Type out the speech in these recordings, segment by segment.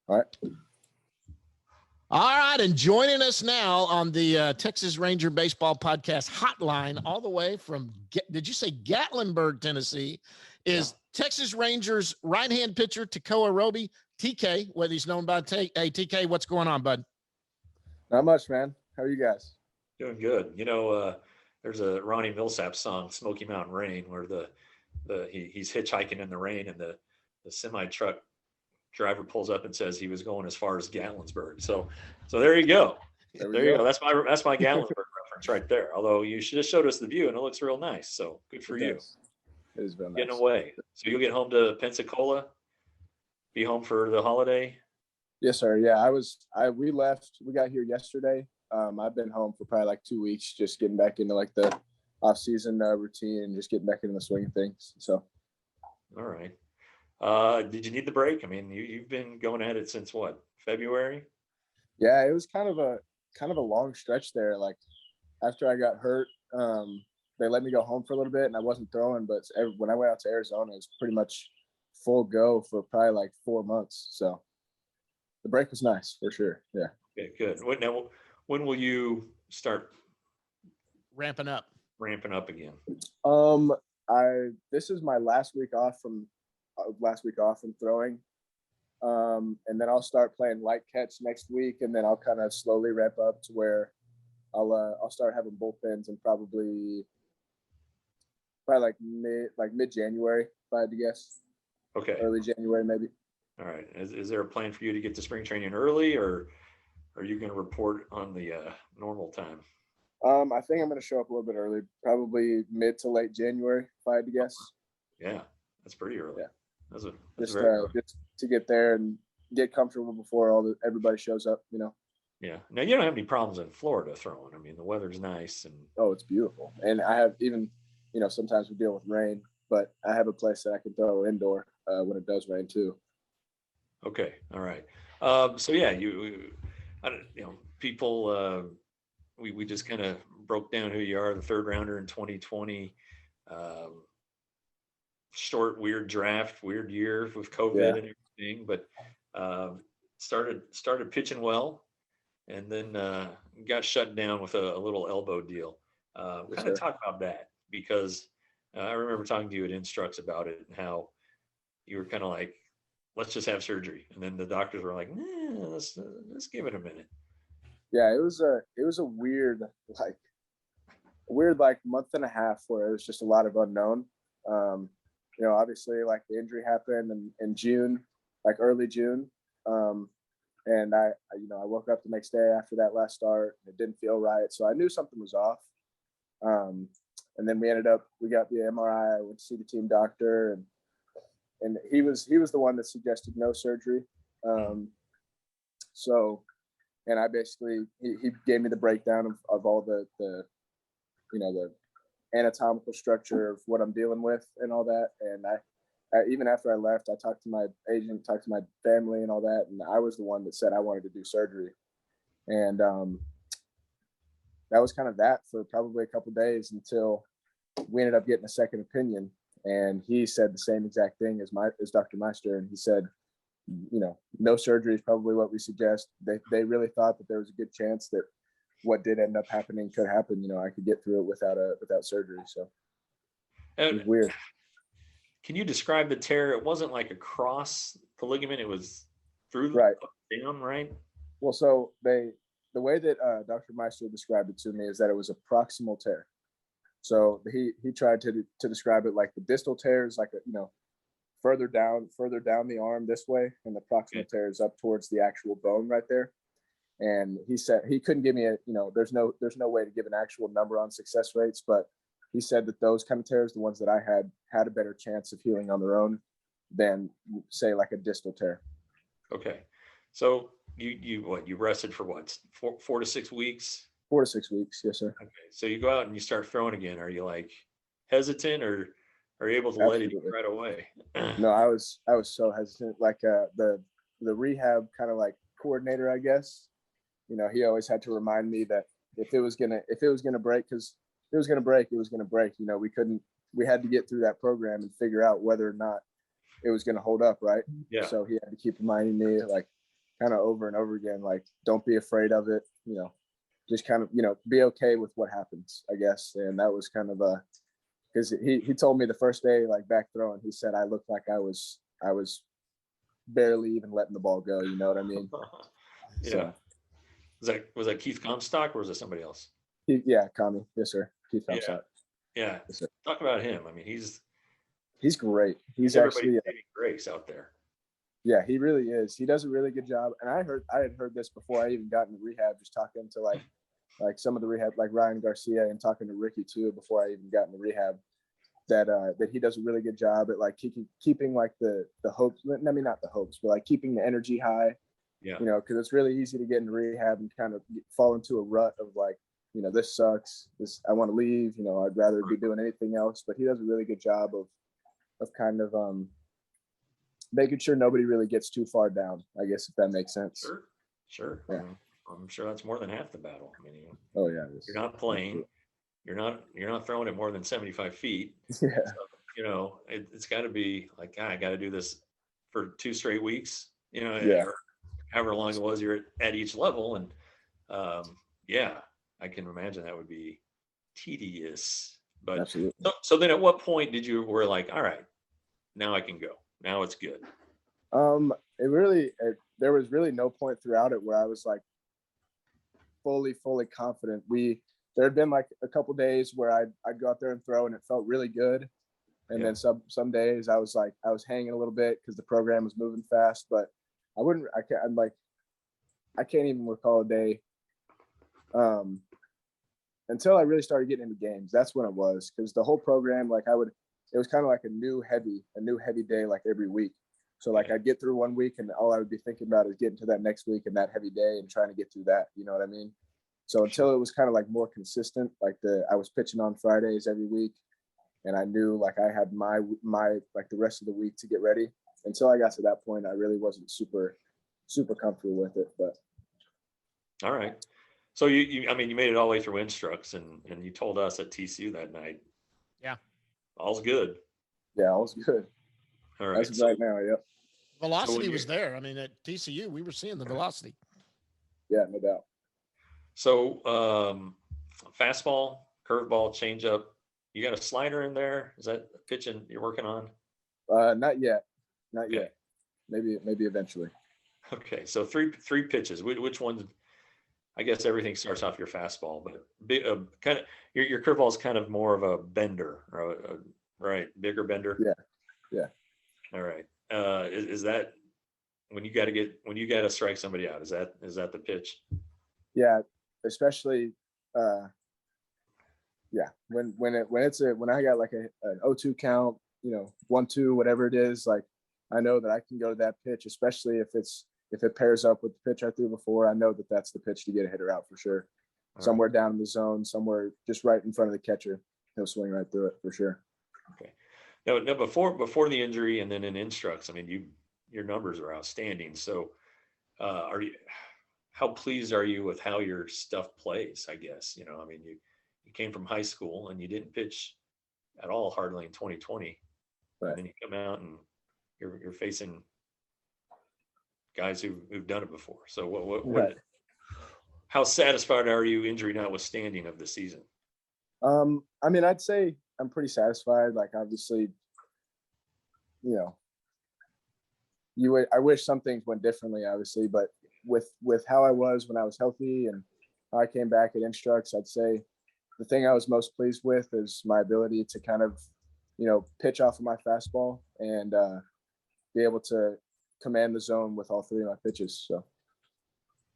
All right. All right, and joining us now on the Texas Ranger Baseball Podcast hotline, all the way from, did you say Gatlinburg, Tennessee, is Texas Rangers right-hand pitcher TK Roby, TK, whether he's known by Hey, TK, what's going on, bud? Not much, man. How are you guys? Doing good. You know, there's a Ronnie Millsap song, Smoky Mountain Rain, where he's hitchhiking in the rain, and the semi-truck driver pulls up and says he was going as far as Gatlinburg. So there you go. There you go. That's my Gatlinburg reference right there. Although you should have showed us the view, and it looks real nice. So good for you. It is very nice. Getting away. So you'll get home to Pensacola, be home for the holiday. Yes, sir. Yeah, we left. We got here yesterday. I've been home for probably like 2 weeks, just getting back into like the off-season routine and just getting back into the swing of things. So, all right. Did you need the break? I mean, you've been going at it since what, February? Yeah, it was kind of a long stretch there. Like after I got hurt, they let me go home for a little bit, and I wasn't throwing. But when I went out to Arizona, it was pretty much full go for probably like 4 months. So the break was nice for sure. Yeah. Okay, good. When will you start ramping up again? This is my last week off from throwing. And then I'll start playing light catch next week, and then I'll kind of slowly ramp up to where I'll start having bullpens in probably like mid-January, if I had to guess. Okay. Early January, maybe. All right. Is there a plan for you to get to spring training early, or are you going to report on the normal time? I think I'm going to show up a little bit early, probably mid to late January, if I had to guess. Yeah, that's pretty early. Yeah. That's just to get there and get comfortable before everybody shows up, you know. Yeah. Now you don't have any problems in Florida throwing. I mean, the weather's nice and it's beautiful. And I have even, sometimes we deal with rain, but I have a place that I can throw indoor when it does rain too. Okay. All right. So yeah, people. We just kind of broke down who you are, the third rounder in 2020. Short, weird draft, weird year with COVID and everything, but started pitching well, and then got shut down with a little elbow deal. Kind of talk about that, because I remember talking to you at Instructs about it and how you were kind of like, let's just have surgery, and then the doctors were like, nah, let's give it a minute. Yeah, it was a weird month and a half where it was just a lot of unknown. Obviously like the injury happened in June, like early June. And I woke up the next day after that last start. It didn't feel right. So I knew something was off. And then we got the MRI, I went to see the team doctor, and he was the one that suggested no surgery. And I basically, he gave me the breakdown of all the anatomical structure of what I'm dealing with and all that. And I even after I left, I talked to my agent, talked to my family and all that. And I was the one that said I wanted to do surgery. And that was kind of that for probably a couple of days until we ended up getting a second opinion. And he said the same exact thing as Dr. Meister. And he said, no surgery is probably what we suggest. They really thought that there was a good chance that what did end up happening could happen. I could get through it without surgery. So it was weird. Can you describe the tear? It wasn't like across the ligament; it was through down, right? Well, so the way that Dr. Meister described it to me is that it was a proximal tear. So he tried to describe it like the distal tear is like further down the arm this way, and the proximal tear is up towards the actual bone right there. And he said he couldn't give me there's no way to give an actual number on success rates, but he said that those kind of tears, the ones that I had a better chance of healing on their own than say like a distal tear. Okay. So you rested for what, 4 to 6 weeks? 4 to 6 weeks, yes, sir. Okay. So you go out and you start throwing again. Are you like hesitant, or are you able to let it right away? No, I was so hesitant. Like the rehab kind of like coordinator, I guess. He always had to remind me that if it was gonna break, because if it was gonna break, it was gonna break. We had to get through that program and figure out whether or not it was gonna hold up, right? Yeah. So he had to keep reminding me, like, kind of over and over again, like, don't be afraid of it, just kind of, be okay with what happens, I guess. And that was kind of because he told me the first day, like back throwing, he said I looked like I was barely even letting the ball go. You know what I mean? Yeah. So, was that Keith Comstock or was it somebody else? Yeah, Kami. Yes, sir. Keith Comstock. Yeah. Yes, sir. Talk about him. I mean, he's great. He's everybody's actually saving grace out there. Yeah, he really is. He does a really good job. And I had heard this before I even got into rehab, just talking to like some of the rehab, like Ryan Garcia, and talking to Ricky too, before I even got into rehab, that he does a really good job at like keeping like the hopes. I mean, not the hopes, but like keeping the energy high. Yeah. Because it's really easy to get into rehab and kind of fall into a rut of like, this sucks. I want to leave. I'd rather be doing anything else. But he does a really good job of kind of making sure nobody really gets too far down, I guess, if that makes sense. Sure. Yeah. I'm sure that's more than half the battle. I mean, oh yeah, you're not playing, you're not throwing it more than 75 feet. Yeah. So, it's got to be like, I got to do this for 2 straight weeks, Yeah. or however long it was you're at each level. And I can imagine that would be tedious. But absolutely. So then at what point were like, all right, now I can go. Now it's good. There was really no point throughout it where I was like fully confident. There had been like a couple days where I'd go out there and throw and it felt really good. And then some days I was hanging a little bit because the program was moving fast, but I can't even recall a day until I really started getting into games. That's when it was, because the whole program, it was kind of like a new heavy day, like every week. So like I'd get through one week and all I would be thinking about is getting to that next week and that heavy day and trying to get through that. You know what I mean? So until it was kind of like more consistent, like I was pitching on Fridays every week, and I knew like I had my like the rest of the week to get ready. Until I got to that point, I really wasn't super comfortable with it. But all right. So you made it all the way through instructs, and you told us at TCU that night. Yeah. All's good. Yeah, all's good. All right. As right now, yep. Velocity was there. I mean, at TCU, we were seeing the velocity. Yeah, no doubt. So fastball, curveball, changeup. You got a slider in there? Is that pitching you're working on? Not yet. Not yet. Maybe eventually. Okay, so three pitches. Which ones? I guess everything starts off your fastball, but kind of your curveball is kind of more of a bender, or right? Bigger bender. Yeah. All right. Is that when you got to strike somebody out? Is that the pitch? Yeah, especially. Yeah, when I got like an 0-2 count, 1-2, whatever it is, like I know that I can go to that pitch, especially if it pairs up with the pitch I threw before. I know that that's the pitch to get a hitter out for sure. All somewhere right. Down in the zone, somewhere just right in front of the catcher, he'll swing right through it for sure. Okay. Now before the injury and then in instructs, I mean, your numbers are outstanding. So, how pleased are you with how your stuff plays? I guess I mean you came from high school and you didn't pitch at all hardly in 2020, right. And then you come out and you're facing guys who've done it before. So what how satisfied are you, injury notwithstanding, of the season? I mean, I'd say I'm pretty satisfied. Like obviously, I wish some things went differently, obviously, but with how I was when I was healthy and how I came back at instructs, I'd say the thing I was most pleased with is my ability to kind of, pitch off of my fastball and be able to command the zone with all three of my pitches. So,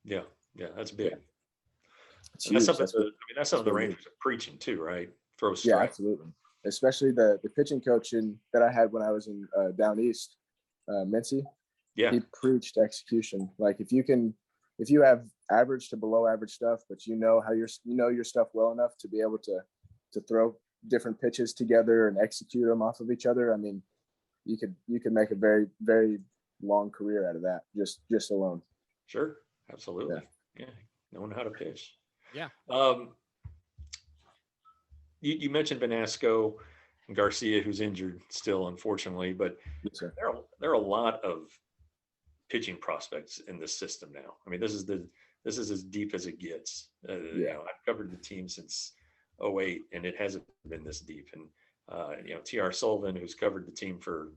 yeah, that's big. Yeah. That's something the Rangers are preaching too, right? Throw strike. Yeah, absolutely. Especially the pitching coach that I had when I was in down east, Mincy. Yeah, he preached execution. Like if you have average to below average stuff, but your stuff well enough to be able to throw different pitches together and execute them off of each other. I mean, you could make a very, very long career out of that just alone. Sure, absolutely. Yeah, knowing how to pitch. Yeah. You mentioned Benasco and Garcia, who's injured still, unfortunately, but yes, sir. there are a lot of pitching prospects in this system now. I mean, this is as deep as it gets. You know, I've covered the team since '08, and it hasn't been this deep. And you know, T.R. Sullivan, who's covered the team for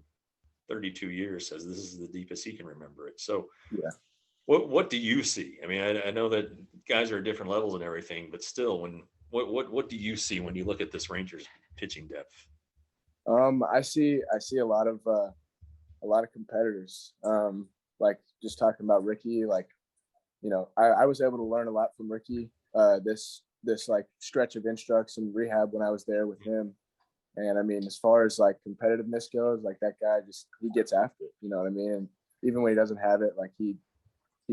32 years, says this is the deepest he can remember it. So what do you see? I mean, I know that guys are at different levels and everything, but still, what do you see when you look at this Rangers pitching depth? I see a lot of competitors. Like just talking about Ricky, like, you know, I was able to learn a lot from Ricky this like stretch of instructs and rehab when I was there with him. And I mean, as far as like competitiveness goes, like that guy he gets after it, you know what I mean? And even when he doesn't have it, like he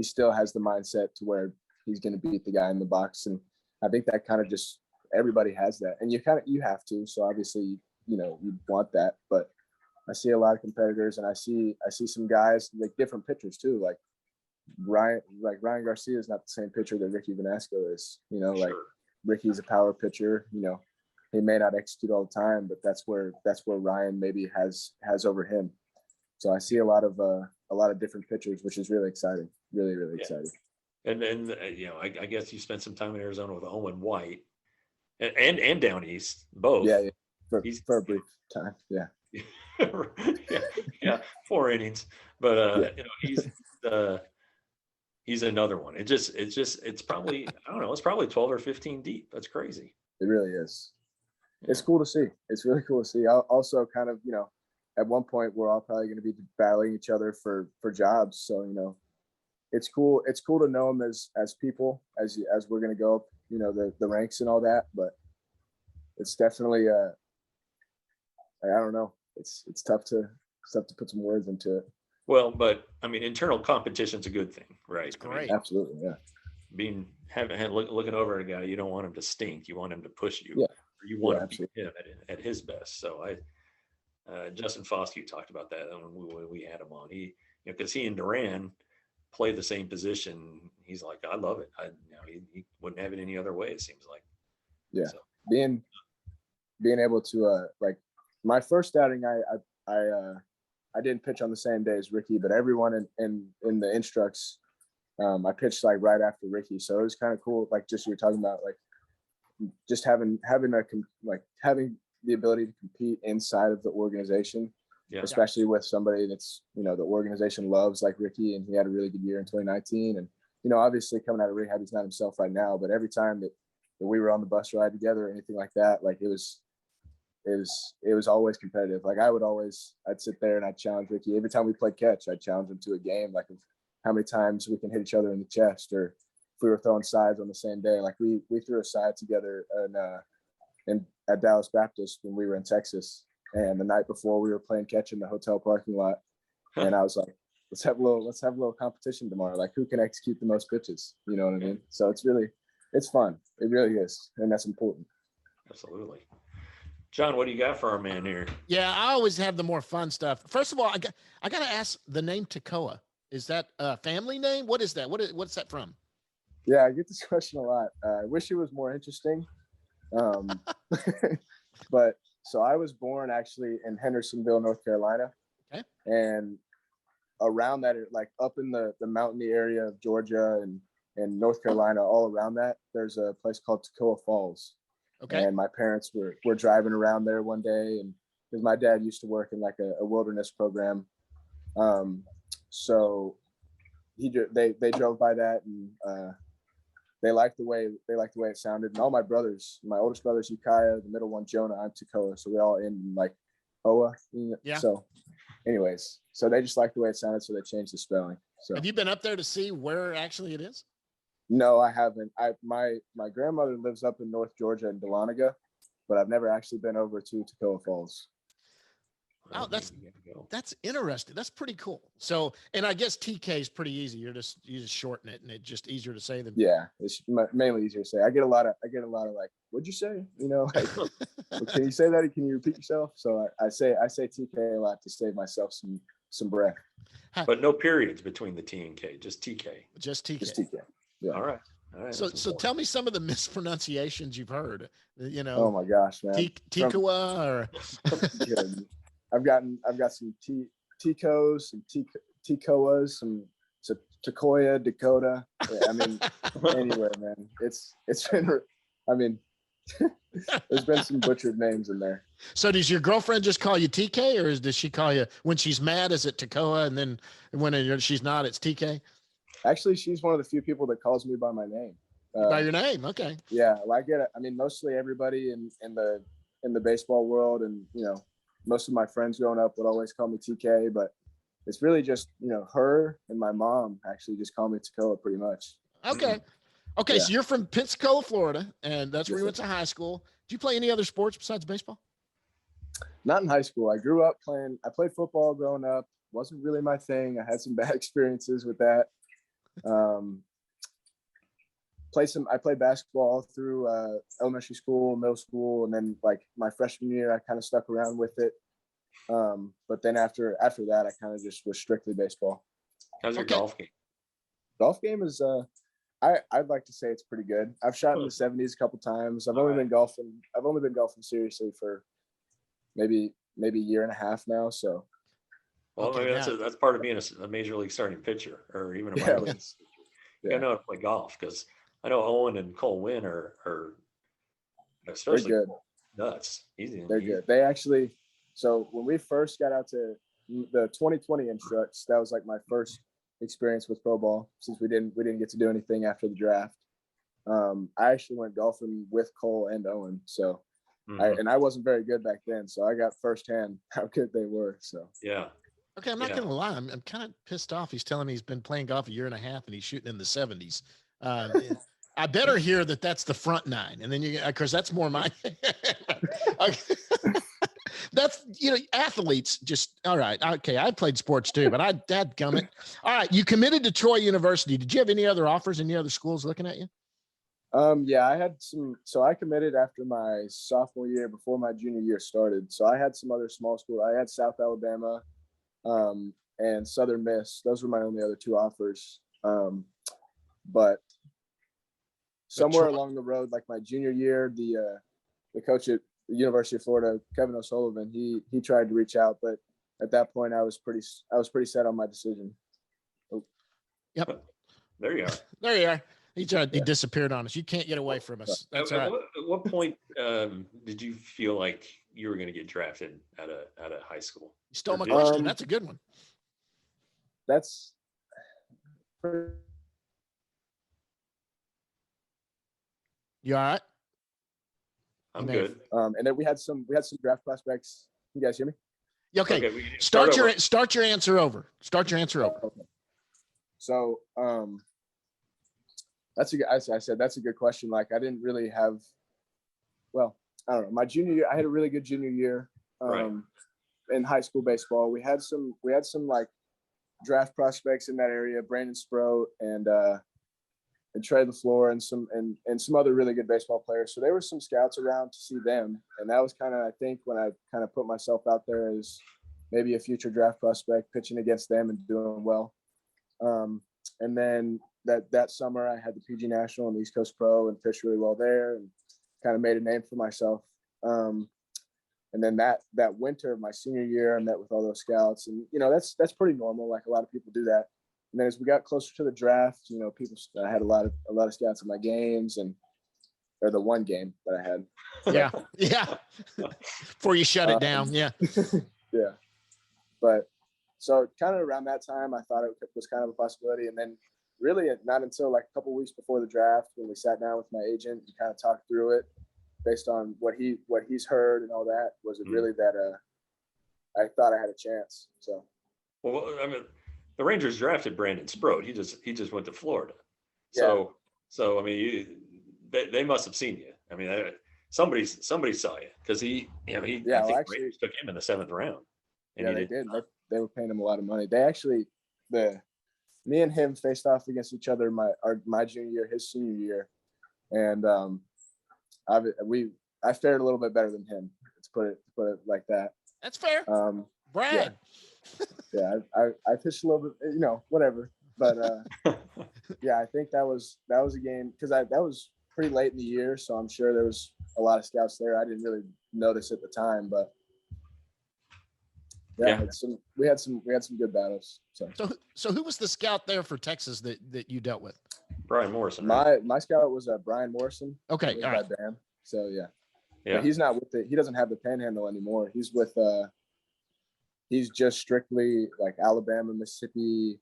still has the mindset to where he's going to beat the guy in the box. And I think that kind of just, everybody has that, and you have to. So obviously, you know, you want that, but I see a lot of competitors, and I see some guys, like different pitchers too. Like Ryan Garcia is not the same pitcher that Ricky Vanasco is, you know, like Ricky's a power pitcher, you know, he may not execute all the time, but that's where Ryan maybe has over him. So I see a lot of different pitchers, which is really exciting, really exciting. And you know, I guess you spent some time in Arizona with Owen White and down east, both. Yeah. For a brief time. Yeah. yeah, 4 innings, but you know, he's another one. It's probably, I don't know, it's probably 12 or 15 deep. That's crazy. It really is. It's cool to see. It's really cool to see. Also kind of, you know, at one point we're all probably going to be battling each other for jobs. So, you know, it's cool to know them as people, as we're going to go up, you know, the ranks and all that, but it's definitely I don't know. It's tough to put some words into it. Well, but I mean, internal competition's a good thing, right? It's great. I mean, Absolutely, yeah. Looking over at a guy, you don't want him to stink. You want him to push you. Yeah. Or you want to beat him at his best. So Justin Foskey talked about that when we had him on. He, you know, because he and Duran play the same position. He's like, I love it. He wouldn't have it any other way. It seems like. Yeah. So. Being able to like my first outing, I didn't pitch on the same day as Ricky, but everyone in the instructs, I pitched like right after Ricky. So it was kind of cool. Like just you were talking about, like just having the ability to compete inside of the organization, especially with somebody that's, you know, the organization loves, like Ricky, and he had a really good year in 2019. And, you know, obviously coming out of rehab, he's not himself right now, but every time that we were on the bus ride together or anything like that, like it was always competitive. Like I'd sit there and I'd challenge Ricky. Every time we played catch, I'd challenge him to a game, like of how many times we can hit each other in the chest, or if we were throwing sides on the same day. Like we threw a side together at Dallas Baptist when we were in Texas, and the night before we were playing catch in the hotel parking lot. And I was like, let's have a little competition tomorrow. Like who can execute the most pitches? You know what I mean? So it's fun. It really is, and that's important. Absolutely. John, what do you got for our man here? Yeah, I always have the more fun stuff. First of all, I got to ask, the name Tekoa, is that a family name? What is that? What's that from? Yeah, I get this question a lot. I wish it was more interesting. But so I was born actually in Hendersonville, North Carolina. Okay. And around that, like up in the mountainy area of Georgia and North Carolina, all around that, there's a place called Tekoa Falls. Okay. And my parents were driving around there one day, and because my dad used to work in like a wilderness program. So they drove by that, and they liked the way it sounded. And all my brothers, my oldest brother's Ukiah, the middle one Jonah, I'm Tekoa, so we all in like Oa. Yeah. So anyways, so they just liked the way it sounded, so they changed the spelling. So have you been up there to see where actually it is? No, I haven't. My grandmother lives up in North Georgia in Dahlonega, but I've never actually been over to Tekoa Falls. Oh, that's interesting. That's pretty cool. So, and I guess TK is pretty easy. You just shorten it, and it's just easier to say than. Yeah, it's mainly easier to say. I get a lot of like, what'd you say? You know, like, well, can you say that? Can you repeat yourself? So I say TK a lot to save myself some breath. But no periods between the T and K, just TK. Just TK. Just TK. Yeah. All right. So tell me some of the mispronunciations you've heard. You know. Oh my gosh, man. Tekoa or. I've got some Ticos, some Tekoas, some Tekoya, Dakota. Yeah, I mean, anywhere, man. It's been, I mean, there's been some butchered names in there. So does your girlfriend just call you TK, or does she call you when she's mad? Is it Tekoa, and then when she's not, it's TK? Actually, she's one of the few people that calls me by my name. By your name, okay. Yeah, like I mean, mostly everybody in the baseball world, and most of my friends growing up would always call me TK, but it's really just her and my mom actually just call me Tekoa pretty much. Okay. Okay, yeah. So you're from Pensacola, Florida, and that's where you went to high school. Did you play any other sports besides baseball? Not in high school. I grew up I played football growing up. Wasn't really my thing. I had some bad experiences with that. I played basketball through elementary school, middle school, and then like my freshman year, I kind of stuck around with it. But then after that, I kind of just was strictly baseball. How's your golf game? Golf game is I'd like to say it's pretty good. I've shot in the 70s a couple times. I've only been golfing seriously for maybe a year and a half now. So, well, I mean, that's part of being a major league starting pitcher, or even a minor league. You gotta know how to play golf, because I know Owen and Cole Wynn are especially good. Nuts. Easy. They're good. They actually. So when we first got out to the 2020 instructs, that was like my first experience with pro ball, since we didn't get to do anything after the draft. I actually went golfing with Cole and Owen, so I wasn't very good back then, so I got firsthand how good they were. So yeah. Okay, I'm not gonna lie, I'm kind of pissed off. He's telling me he's been playing golf a year and a half and he's shooting in the 70s. I better hear that that's the front nine, and then because that's more my. That's, athletes just, all right. Okay. I played sports too, but dadgummit. All right. You committed to Troy University. Did you have any other offers, any other schools looking at you? Yeah, I had some. So I committed after my sophomore year, before my junior year started. So I had some other small schools. I had South Alabama, and Southern Miss. Those were my only other two offers. But somewhere along the road, like my junior year, the coach at the University of Florida, Kevin O'Sullivan, he tried to reach out, but at that point I was pretty set on my decision. Oh. Yep. There you are. There you are. He disappeared on us. You can't get away from us. That's right. At what point did you feel like you were going to get drafted out of high school? You stole my question. That's a good one. That's you all right? I'm good. And then we had some draft prospects. You guys hear me? Okay. Start your answer over. Start your answer over. Okay. So that's a good. I said that's a good question. Like, I didn't really have. Well, I don't know. My junior year, I had a really good junior year. In high school baseball, we had some like draft prospects in that area. Brandon Sproat and Trey LaFleur and some other really good baseball players. So there were some scouts around to see them. And that was kind of, I think, when I kind of put myself out there as maybe a future draft prospect, pitching against them and doing well. And then that summer I had the PG National and the East Coast Pro and fished really well there and kind of made a name for myself. And then that winter of my senior year, I met with all those scouts, and that's pretty normal. Like, a lot of people do that. And then as we got closer to the draft, I had a lot of scouts at my games, or the one game that I had. Yeah. Before you shut it down. Yeah. Yeah. But so kind of around that time, I thought it was kind of a possibility. And then really not until like a couple of weeks before the draft, when we sat down with my agent and kind of talked through it based on what he's heard and all that, was it really that I thought I had a chance. So. Well, I mean, the Rangers drafted Brandon Sproat. He just went to Florida. So I mean, they must have seen you. I mean, somebody saw you, because I think the Rangers took him in the 7th round. And they did. They were paying him a lot of money. They actually, me and him faced off against each other my junior year, his senior year, and I fared a little bit better than him. Let's put it like that. That's fair. Brad. Yeah, I pitched a little bit, whatever. But yeah, I think that was a game, because that was pretty late in the year, so I'm sure there was a lot of scouts there. I didn't really notice at the time, but Yeah. We had some good battles. So who was the scout there for Texas that you dealt with? Brian Morrison. Right? My scout was Brian Morrison. Okay, all right. Bam. So yeah. Yeah. But he's not with it. He doesn't have the Panhandle anymore. He's with he's just strictly like Alabama, Mississippi,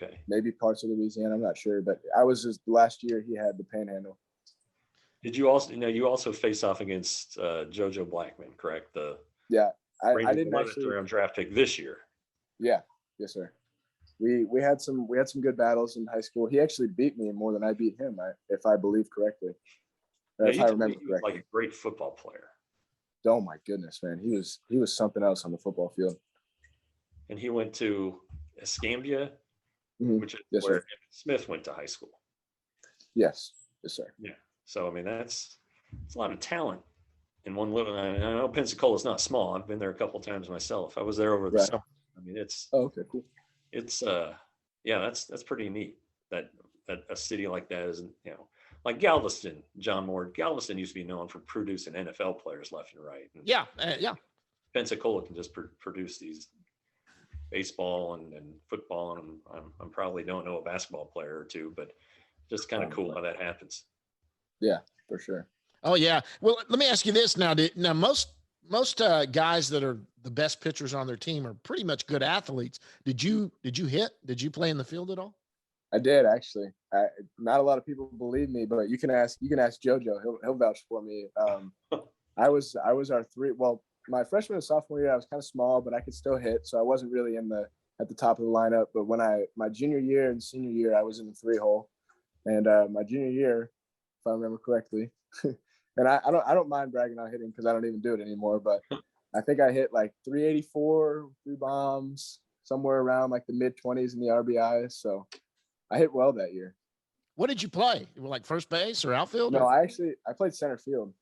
Okay. maybe parts of Louisiana. I'm not sure, but I was just last year he had the Panhandle. Did you also, you also face off against JoJo Blackman, correct? Yeah, I Rangers didn't 11th actually. round draft pick this year. Yeah, yes, sir. We had some good battles in high school. He actually beat me more than I beat him, if I believe correctly. If I remember correctly. He was like a great football player. Oh my goodness, man, he was something else on the football field. And he went to Escambia, which is yes, where sir. Smith went to high school. Yes, sir. Yeah. So I mean, it's a lot of talent in one little. I know Pensacola is not small. I've been there a couple of times myself. I was there over the summer. I mean, it's. Oh, okay, cool. It's yeah, that's pretty neat that a city like that isn't, like Galveston. John Moore, Galveston used to be known for producing NFL players left and right. And yeah. Pensacola can just produce these baseball and football, and I'm probably don't know a basketball player or two, but just kind of cool how that happens. Yeah, for sure. Oh yeah. Well, let me ask you this now. Now most guys that are the best pitchers on their team are pretty much good athletes. Did you hit? Did you play in the field at all? I did actually. Not a lot of people believe me, but you can ask JoJo. He'll vouch for me. I was our three. Well, my freshman and sophomore year, I was kind of small, but I could still hit, so I wasn't really at the top of the lineup. But when my junior year and senior year, I was in the 3-hole, and my junior year, if I remember correctly, and I don't mind bragging on hitting because I don't even do it anymore, but I think I hit like 384, 3 bombs, somewhere around like the mid-20s in the RBIs. So I hit well that year. What did you play? You were like first base or outfield? No, I played center field.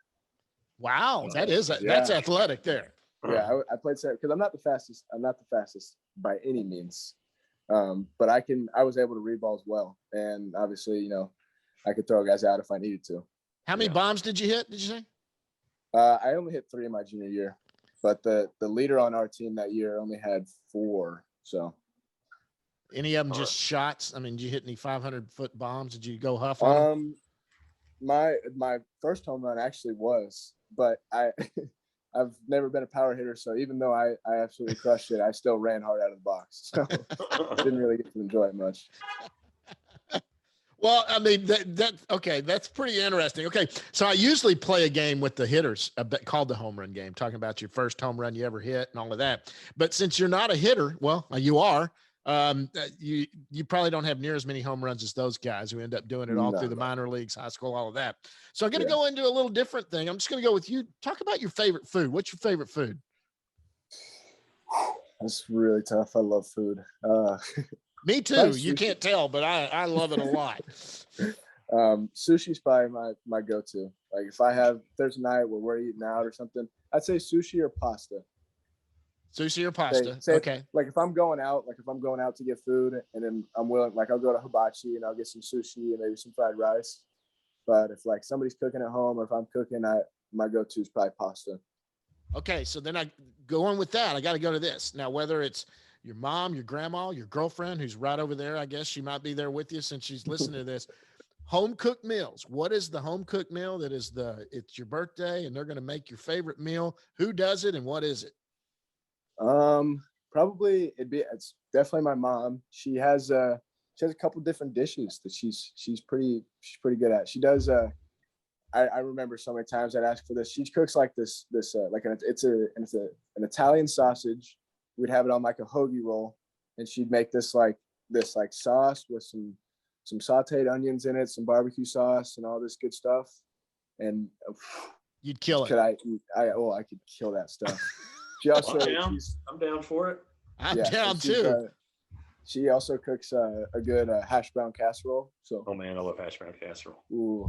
Wow, that's athletic there. Yeah, I played center because I'm not the fastest. I'm not the fastest by any means, but I was able to read balls well, and obviously, I could throw guys out if I needed to. How many bombs did you hit? Did you say? I only hit 3 in my junior year, but the leader on our team that year only had 4. So, any of them just shots? I mean, did you hit any 500-foot bombs? Did you go huff on them? My first home run actually was, but I've never been a power hitter, so even though I absolutely crushed it, I still ran hard out of the box. So I didn't really get to enjoy it much. Well, I mean, okay, that's pretty interesting. Okay, so I usually play a game with the hitters called the home run game, talking about your first home run you ever hit and all of that. But since you're not a hitter, well, you are. You probably don't have near as many home runs as those guys who end up doing it all through the minor leagues, high school, all of that. So I'm going to go into a little different thing. I'm just going to go with you. Talk about your favorite food. What's your favorite food? That's really tough. I love food. Me too. You can't tell, but I love it a lot. Sushi's probably my go-to. Like if there's a night where we're eating out or something, I'd say sushi or pasta. Sushi or pasta. Okay. Like if I'm going out to get food and then I'm willing, like I'll go to Hibachi and I'll get some sushi and maybe some fried rice. But if like somebody's cooking at home or if I'm cooking, my go-to is probably pasta. Okay. So then I go on with that. I got to go to this. Now, whether it's your mom, your grandma, your girlfriend, who's right over there, I guess she might be there with you since she's listening to this. Home cooked meals. What is the home cooked meal that is it's your birthday and they're going to make your favorite meal? Who does it and what is it? Probably it's definitely my mom. She has a couple different dishes that she's pretty good at. She does I remember so many times I'd ask for this. She cooks like this like it's an Italian sausage. We'd have it on like a hoagie roll, and she'd make this sauce with some sauteed onions in it, some barbecue sauce, and all this good stuff. And you'd kill it. I could kill that stuff. She also I'm down for it. I'm down too. She also cooks a good hash brown casserole. So oh man, I love hash brown casserole. Ooh,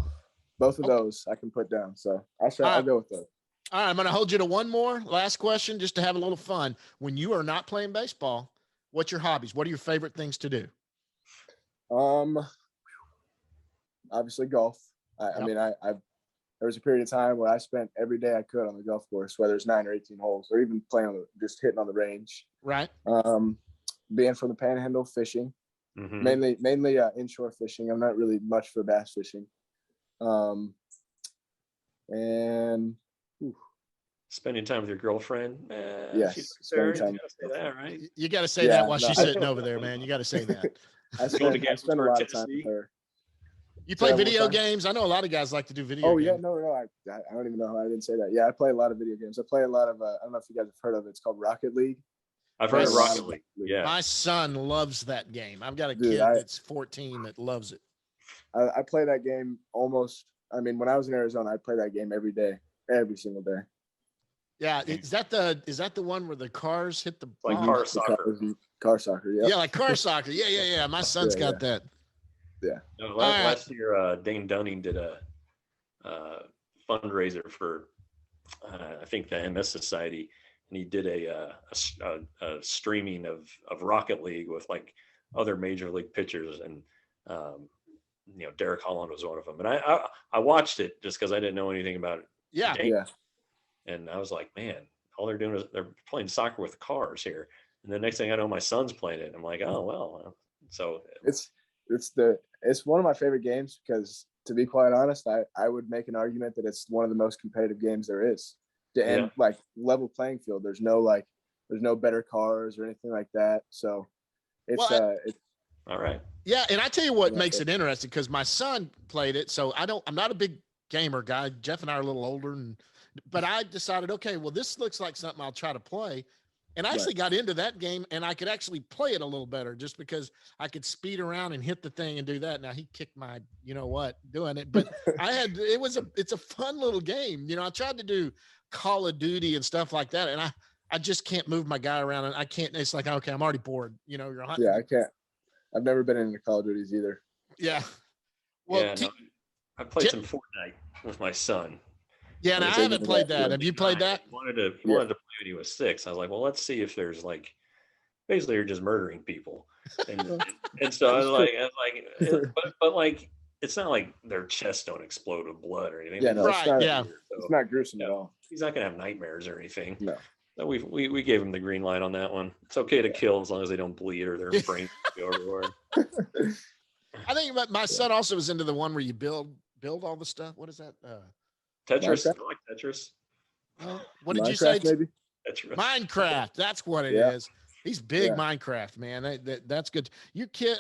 both of those I can put down. So I'll go with those. All right, I'm going to hold you to one more last question just to have a little fun. When you are not playing baseball, what's your hobbies? What are your favorite things to do? Obviously golf. I mean, there was a period of time where I spent every day I could on the golf course, whether it's 9 or 18 holes, or even playing just hitting on the range. Right. Being from the Panhandle, fishing, mainly inshore fishing. I'm not really much for bass fishing. And spending time with your girlfriend. Yes, spending time. You gotta say that, right? You got to say that while she's sitting over there, man. You got to say that. I spend a lot of time with her. You play video games? I know a lot of guys like to do video games. Oh, yeah. No. I don't even know how I didn't say that. Yeah, I play a lot of video games. I play a lot of, I don't know if you guys have heard of it. It's called Rocket League. I've heard of Rocket League. Yeah. My son loves that game. I've got a kid that's 14 that loves it. I play that game almost, when I was in Arizona, I'd play that game every day, every single day. Yeah. Is that the one where the cars hit the like car soccer? Car soccer, yeah. Yeah, like car soccer. Yeah. My son's got that. Yeah. No, last year, Dane Dunning did a fundraiser for, I think, the MS Society, and he did a streaming of Rocket League with like other major league pitchers, and Derek Holland was one of them. And I watched it just because I didn't know anything about it. Yeah. And I was like, man, all they're doing is they're playing soccer with cars here. And the next thing I know, my son's playing it. And I'm like, oh well. So it's one of my favorite games because, to be quite honest, I would make an argument that it's one of the most competitive games there is. And like level playing field. There's no better cars or anything like that. So it's all right. Yeah, and I tell you what makes it interesting, because my son played it, so I'm not a big gamer guy. Jeff and I are a little older, but I decided, okay, well, this looks like something I'll try to play. And I actually got into that game, and I could actually play it a little better just because I could speed around and hit the thing and do that. Now he kicked my, doing it, but it's a fun little game. I tried to do Call of Duty and stuff like that, and I just can't move my guy around, and I can't. It's like, okay, I'm already bored. You're hunting. Yeah, I can't. I've never been into Call of Duties either. Yeah. Well, I played some Fortnite with my son. Yeah, and I haven't played that. Have you played that? He wanted to play when he was 6. I was like, well, let's see if there's basically you're just murdering people. And so I was like, but like, it's not like their chests don't explode with blood or anything. Yeah, no, right. It's not gruesome at all. He's not gonna have nightmares or anything. No. So we gave him the green light on that one. It's okay to kill as long as they don't bleed or their brains go everywhere. I think my son also was into the one where you build all the stuff. What is that? Tetris. I like Tetris. What did Minecraft, you say? Maybe? Tetris. Minecraft. That's what it is. He's big Minecraft, man. That's good.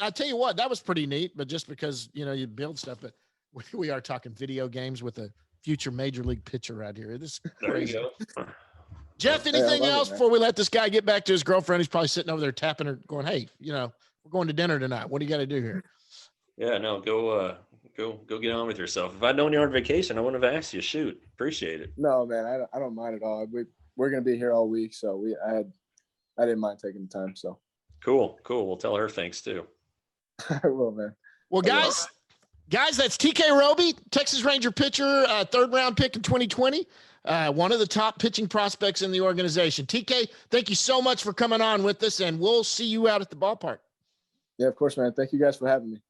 I tell you what, that was pretty neat, but just because, you build stuff, but we are talking video games with a future major league pitcher right here. This is crazy. There you go. Jeff, anything else before we let this guy get back to his girlfriend? He's probably sitting over there tapping her going, hey, we're going to dinner tonight. What do you got to do here? Yeah, no, go get on with yourself. If I'd known you were on vacation, I wouldn't have asked you. Shoot, appreciate it. No, man, I don't mind at all. We're going to be here all week. So I didn't mind taking the time. So cool. We'll tell her thanks too. I will, man. Well, guys, that's TK Roby, Texas Ranger pitcher, 3rd round pick in 2020. One of the top pitching prospects in the organization. TK, thank you so much for coming on with us, and we'll see you out at the ballpark. Yeah, of course, man. Thank you guys for having me.